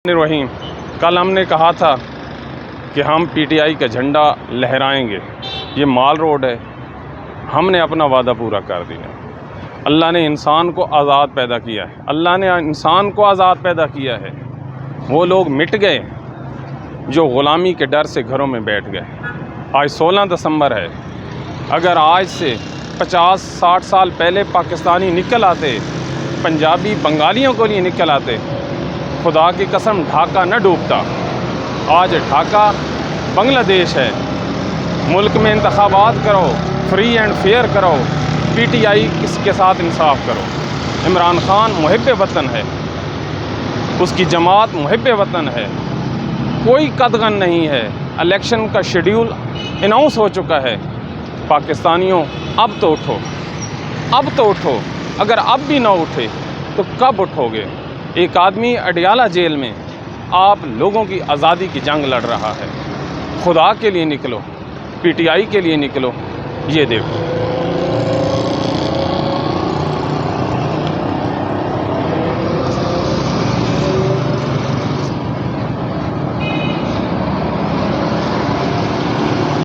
الرحیم کل ہم نے کہا تھا کہ ہم پی ٹی آئی کا جھنڈا لہرائیں گے. یہ مال روڈ ہے. ہم نے اپنا وعدہ پورا کر دیا. اللہ نے انسان کو آزاد پیدا کیا ہے. اللہ نے انسان کو آزاد پیدا کیا ہے. وہ لوگ مٹ گئے جو غلامی کے ڈر سے گھروں میں بیٹھ گئے. آج 16 دسمبر ہے. اگر آج سے 50-60 سال پہلے پاکستانی نکل آتے، پنجابی بنگالیوں کو لیے نکل آتے، خدا کی قسم ڈھاکہ نہ ڈوبتا. آج ڈھاکہ بنگلہ دیش ہے. ملک میں انتخابات کرو، فری اینڈ فیئر کرو. پی ٹی آئی اس کے ساتھ انصاف کرو. عمران خان محب وطن ہے، اس کی جماعت محب وطن ہے. کوئی قدغن نہیں ہے. الیکشن کا شیڈیول اناؤنس ہو چکا ہے. پاکستانیوں اب تو اٹھو، اب تو اٹھو. اگر اب بھی نہ اٹھے تو کب اٹھو گے؟ ایک آدمی اڈیالہ جیل میں آپ لوگوں کی آزادی کی جنگ لڑ رہا ہے. خدا کے لیے نکلو، پی ٹی آئی کے لیے نکلو. یہ دیکھو